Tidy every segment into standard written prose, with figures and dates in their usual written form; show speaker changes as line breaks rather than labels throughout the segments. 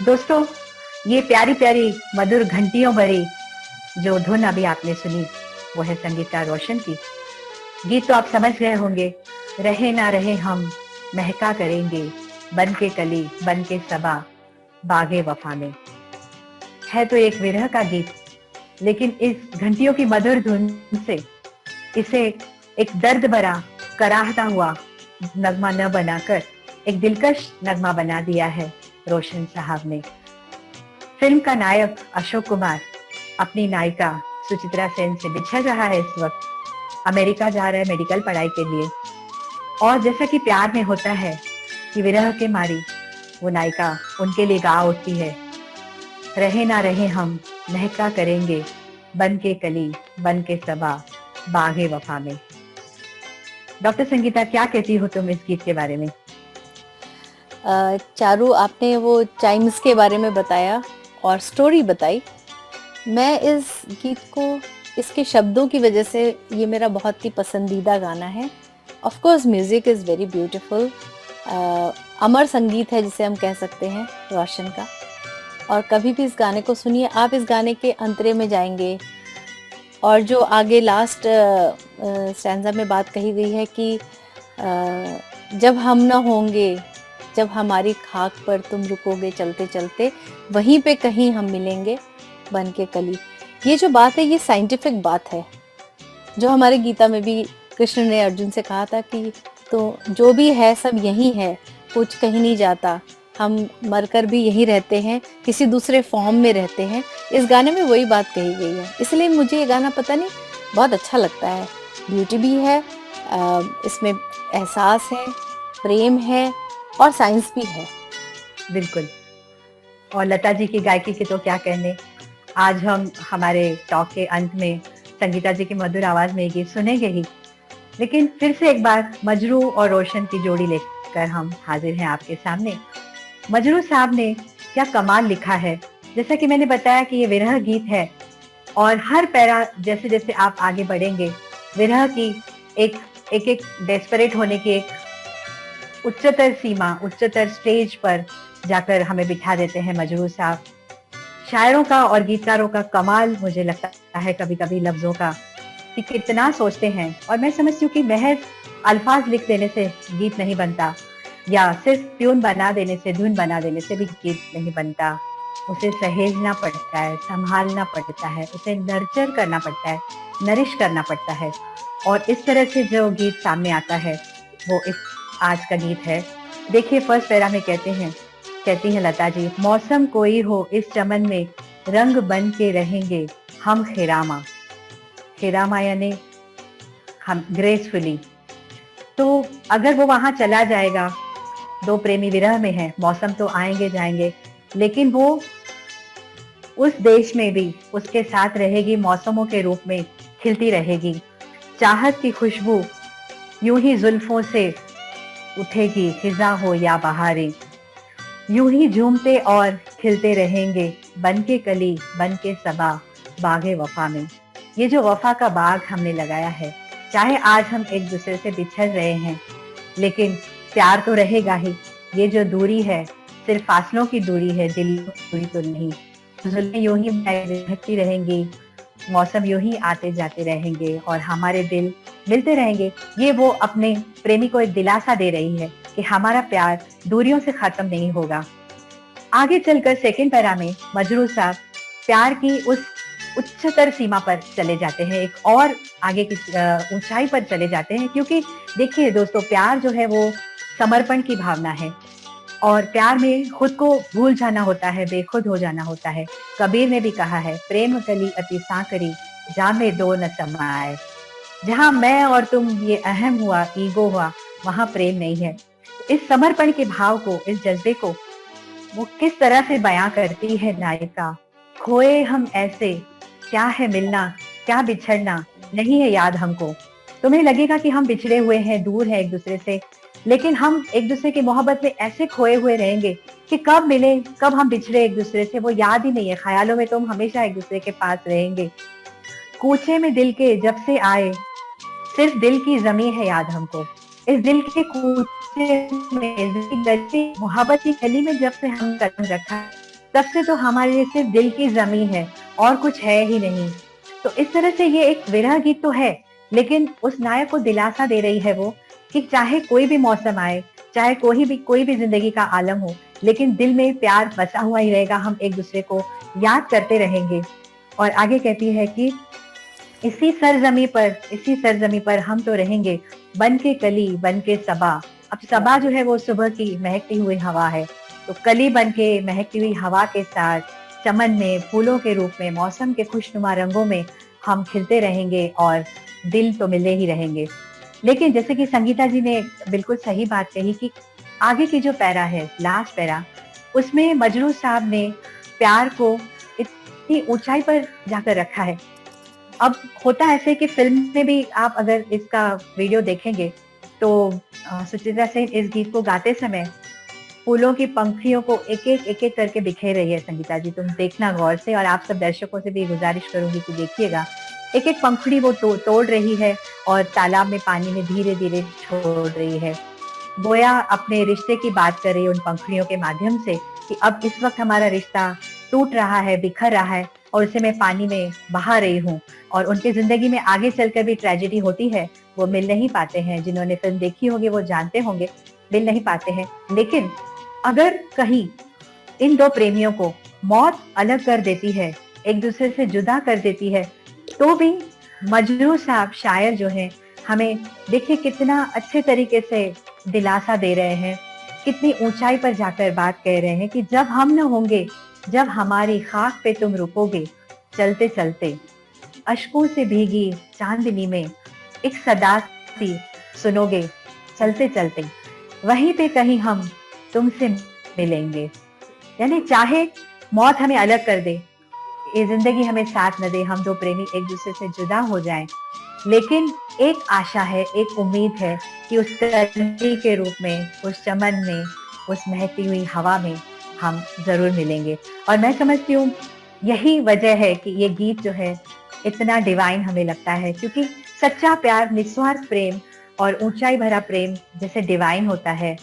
दोस्तों, ये प्यारी प्यारी मधुर घंटियों भरी जो धुन अभी आपने सुनी, वो है संगीता रोशन की। गीत तो आप समझ गए होंगे, रहे ना रहे हम महका करेंगे, बन के कली बन के सबा बागे वफा में। है तो एक विरह का गीत, लेकिन इस घंटियों की मधुर धुन से इसे एक दर्द भरा कराहता हुआ नगमा न बनाकर एक दिलकश नगमा बना दिया है रोशन साहब ने। फिल्म का नायक अशोक कुमार अपनी नायिका सुचित्रा सेन से बिछड़ रहा है इस वक्त, अमेरिका जा रहा है मेडिकल पढ़ाई के लिए। और जैसा कि प्यार में होता है कि विरह के मारी वो नायिका उनके लिए गा उठती है, रहे ना रहे हम महका करेंगे, बन के कली बन के सबा बागे वफा में। डॉक्टर संगीता, क्या कहती हो तुम इस गीत के बारे में?
चारू, आपने वो चाइम्स के बारे में बताया और स्टोरी बताई। मैं इस गीत को इसके शब्दों की वजह से, ये मेरा बहुत ही पसंदीदा गाना है। Of course music is very beautiful, अमर संगीत है जिसे हम कह सकते हैं रोशन का। और कभी भी इस गाने को सुनिए, आप इस गाने के अंतरे में जाएंगे। और जो आगे लास्ट स्टैंजा में बात कही गई है कि जब हम ना होंगे, जब हमारी खाक पर तुम रुकोगे चलते चलते, वहीं पे कहीं हम मिलेंगे बन के कली। ये जो बात है, ये साइंटिफिक बात है, जो हमारे गीता में भी कृष्ण ने अर्जुन से कहा था कि तो जो भी है सब यही है, कुछ कहीं नहीं जाता, हम मरकर भी यहीं रहते हैं, किसी दूसरे फॉर्म में रहते हैं। इस गाने में वही बात कही गई है, इसलिए मुझे ये गाना पता नहीं बहुत अच्छा लगता है। ब्यूटी भी है, इसमें एहसास है, प्रेम है और साइंस भी है।
बिल्कुल। और लता जी की गायकी के तो क्या कहने। आज हम हमारे टॉक के अंत में संगीता जी की मधुर आवाज में ये गीत सुनेंगे ही, लेकिन फिर से एक बार मजरू और रोशन की जोड़ी लेकर हम हाजिर हैं आपके सामने। मजरू साहब ने क्या कमाल लिखा है। जैसा कि मैंने बताया कि ये विरह गीत है, और हर पैरा जैसे जैसे आप आगे बढ़ेंगे, विरह की एक एक एक डेस्परेट होने की एक उच्चतर सीमा, उच्चतर स्टेज पर जाकर हमें बिठा देते हैं मजरू साहब। शायरों का और गीतकारों का कमाल मुझे लगता है कभी कभी लफ्जों का, कि कितना सोचते हैं। और मैं समझती हूँ कि महज अल्फाज लिख देने से गीत नहीं बनता, या सिर्फ ट्यून बना देने से, धुन बना देने से भी गीत नहीं बनता। उसे सहेजना पड़ता है, संभालना पड़ता है, उसे नर्चर करना पड़ता है, नरिश करना पड़ता है। और इस तरह से जो गीत सामने आता है वो इस आज का गीत है। देखिए, फर्स्ट पैरा में कहती हैं लता जी, मौसम कोई हो इस चमन में, रंग बन के रहेंगे हम खिरामा। खिरामा यानी हम ग्रेसफुली। तो अगर वो वहां चला जाएगा, दो प्रेमी विरह में है, मौसम तो आएंगे जाएंगे, लेकिन वो उस देश में भी उसके साथ रहेगी, मौसमों के रूप में खिलती रहेगी। चाहत की खुशबू यूं ही जुल्फों से उठेगी, खिजा हो या बहारें, यूं ही झूमते और खिलते रहेंगे, बन के कली बन के सबा बागे वफा में। ये जो वफा का बाग हमने लगाया है, चाहे आज हम एक दूसरे से बिछड़ रहे हैं, लेकिन प्यार तो रहेगा ही। ये जो दूरी है सिर्फ फासलों की दूरी है, दिल की दूरी तो नहीं। जुल्फें यूं ही बहकती रहेंगी, मौसम यूं ही आते जाते रहेंगे, और हमारे दिल मिलते रहेंगे। ये वो अपने प्रेमी को एक दिलासा दे रही है कि हमारा प्यार दूरियों से खत्म नहीं होगा। आगे चलकर सेकंड पैरा में मजरू साहब प्यार की उस उच्चतर सीमा पर चले जाते हैं, एक और आगे की ऊंचाई पर चले जाते हैं। क्योंकि देखिए दोस्तों, प्यार जो है वो समर्पण की भावना है, और प्यार में खुद को भूल जाना होता है, बेखुद हो जाना होता है। कबीर ने भी कहा है, प्रेम कली अति सांकरी, जा में दो न समाए। जहां मैं और तुम ये अहम हुआ, ईगो हुआ, वहां प्रेम नहीं है। इस समर्पण के भाव को, इस जज्बे को वो किस तरह से बयां करती है नायिका। खोए हम ऐसे, क्या है मिलना, क्या बिछड़ना, नहीं है याद हमको। तुम्हें लगेगा कि हम बिछड़े हुए हैं, दूर है एक दूसरे से, लेकिन हम एक दूसरे की मोहब्बत में ऐसे खोए हुए रहेंगे कि कब मिले, कब हम बिछड़े एक दूसरे से, वो याद ही नहीं है। ख्यालों में तुम हमेशा एक दूसरे के पास रहेंगे। कूचे में दिल के जब से आए, सिर्फ दिल की जमी है याद हमको। इस दिल के कूचे में, मोहब्बत की गली में जब से हम कदम रखा, तब से तो हमारे लिए सिर्फ दिल की जमी है और कुछ है ही नहीं। तो इस तरह से ये एक विरह गीत तो है, लेकिन उस नायक को दिलासा दे रही है वो कि चाहे कोई भी मौसम आए, चाहे कोई भी जिंदगी का आलम हो, लेकिन दिल में प्यार बसा हुआ ही रहेगा, हम एक दूसरे को याद करते रहेंगे। और आगे कहती है कि इसी सरजमी पर हम तो रहेंगे, बन के कली बन के सबा। अब सबा जो है वो सुबह की महकती हुई हवा है, तो कली बन के महकती हुई हवा के साथ चमन में फूलों के रूप में मौसम के खुशनुमा रंगों में हम खिलते रहेंगे और दिल तो मिले ही रहेंगे। लेकिन जैसे कि संगीता जी ने बिल्कुल सही बात कही कि आगे की जो पैरा है, लास्ट पैरा, उसमें मजरू साहब ने प्यार को इतनी ऊंचाई पर जाकर रखा है। अब होता ऐसे कि फिल्म में भी आप अगर इसका वीडियो देखेंगे तो सुचित्रा सेन इस गीत को गाते समय फूलों की पंखुड़ियों को एक एक करके बिखेर रही है। संगीता जी तुम देखना गौर से, और आप सब दर्शकों से भी गुजारिश करूंगी कि देखिएगा, एक एक पंखुड़ी वो तोड़ रही है और तालाब में पानी में धीरे धीरे छोड़ रही है। गोया अपने रिश्ते की बात कर रही है उन पंखुड़ियों के माध्यम से कि अब इस वक्त हमारा रिश्ता टूट रहा है, बिखर रहा है, और उसे मैं पानी में बहा रही हूँ। और उनकी जिंदगी में आगे चलकर भी ट्रेजेडी होती है, वो मिल नहीं पाते हैं। जिन्होंने फिल्म देखी होगी वो जानते होंगे, मिल नहीं पाते हैं। लेकिन अगर कहीं इन दो प्रेमियों को मौत अलग कर देती है, एक दूसरे से जुदा कर देती है, तो भी मजरू साहब शायर जो है हमें देखिए कितना अच्छे तरीके से दिलासा दे रहे हैं, कितनी ऊंचाई पर जाकर बात कह रहे हैं कि जब हम न होंगे, जब हमारी खाक पे तुम रुकोगे, चलते चलते अश्कों से भीगी चांदनी में एक सदा सी सुनोगे, चलते चलते वहीं पे कहीं हम तुमसे मिलेंगे। यानी चाहे मौत हमें अलग कर दे, ये जिंदगी हमें साथ न दे, हम दो प्रेमी एक दूसरे से जुदा हो जाएं, लेकिन एक आशा है, एक उम्मीद है कि उस कली के रूप में, उस चमन में, उस महकती हुई हवा में हम जरूर मिलेंगे। और मैं समझती हूँ यही वजह है कि ये गीत जो है इतना डिवाइन हमें लगता है, क्योंकि सच्चा प्यार, निस्वार्थ प्रेम और ऊंचाई भरा प्रेम जैसे डिवाइन होता है।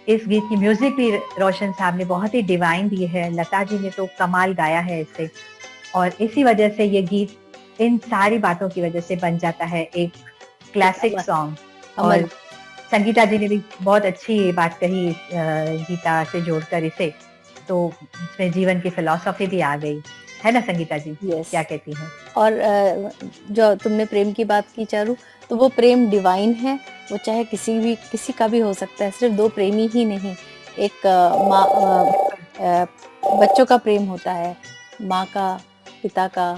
इस गीत की म्यूजिक भी रोशन साहब ने बहुत ही डिवाइन दी है, लता जी ने तो कमाल गाया है इसे, और इसी वजह से ये गीत इन सारी बातों की वजह से बन जाता है एक क्लासिक सॉन्ग। और संगीता जी ने भी बहुत अच्छी बात कही गीता से जोड़कर इसे, तो इसमें जीवन की फिलॉसफी भी आ गई है ना संगीता जी? क्या कहती हैं?
और जो तुमने प्रेम की बात की चारू, तो वो प्रेम डिवाइन है, वो चाहे किसी का भी हो सकता है, सिर्फ दो प्रेमी ही नहीं। एक बच्चों का प्रेम होता है, माँ का, पिता का,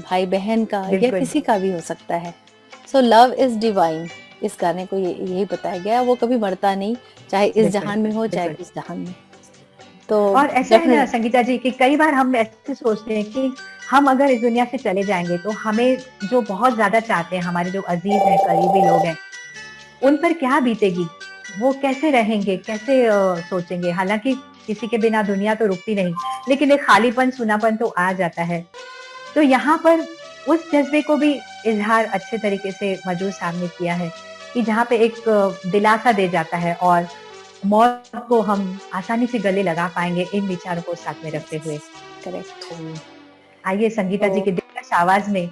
भाई बहन का, या किसी का भी हो सकता है। सो लव इज डिवाइन, इस गाने को यही बताया गया, वो कभी मरता नहीं, चाहे इस जहान में हो चाहे इस जहान में। तो
और ऐसा है ना संगीता जी कि कई बार हम ऐसे सोचते हैं कि हम अगर इस दुनिया से चले जाएंगे तो हमें जो बहुत ज्यादा चाहते हैं, हमारे जो अजीज हैं, करीबी लोग हैं, उन पर क्या बीतेगी, वो कैसे रहेंगे, कैसे सोचेंगे। हालांकि किसी के बिना दुनिया तो रुकती नहीं, लेकिन एक खालीपन, सुनापन तो आ जाता है। तो यहाँ पर उस जज्बे को भी इजहार अच्छे तरीके से मजरू साहब ने किया है कि जहाँ पे एक दिलासा दे जाता है और मौत को हम आसानी से गले लगा पाएंगे इन विचारों को साथ में रखते हुए।
करेक्ट।
आइए संगीता जी की दिलकश आवाज में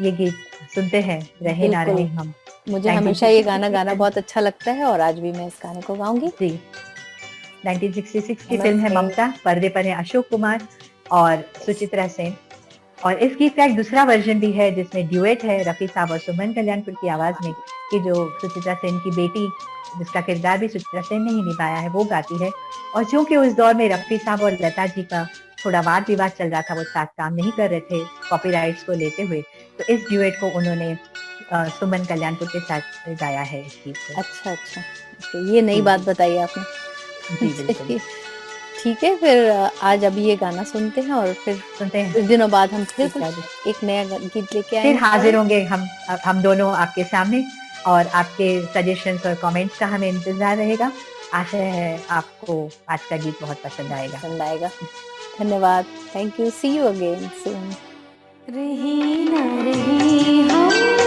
ये गीत सुनते हैं, रहे ना रहे हम।
मुझे हमेशा ये गाना गाना बहुत अच्छा लगता है और आज भी मैं इस गाने को गाऊंगी।
जी, 1966 की फिल्म है ममता, पर्दे पर है अशोक कुमार और सुचित्रा सेन। और इस गीत का एक दूसरा वर्जन भी है जिसमें ड्यूएट है रफी साहब और सुमन कल्याणपुर की आवाज में, कि जो सुचित्रा सेन की बेटी, जिसका किरदार भी सुचित्रा सेन ने ही निभाया है, वो गाती है। और चूंकि उस दौर में रफी साहब और लता जी का थोड़ा वाद विवाद चल रहा था, वो साथ काम नहीं कर रहे थे कॉपीराइट्स को लेते हुए, तो इस ड्यूएट को उन्होंने सुमन कल्याणपुर के साथ गाया है इस गीत को।
अच्छा, ये नई बात बताई आपने। जी ठीक है, फिर आज अभी ये गाना सुनते हैं और फिर
सुनते हैं
कुछ दिनों बाद हम फिर एक नया गीत लेके आएंगे।
फिर हाजिर होंगे हम दोनों आपके सामने, और आपके सजेशंस और कमेंट्स का हमें इंतजार रहेगा। आशा है आपको आज का गीत बहुत पसंद आएगा।
धन्यवाद, thank you, see you again soon.
रही ना रही हम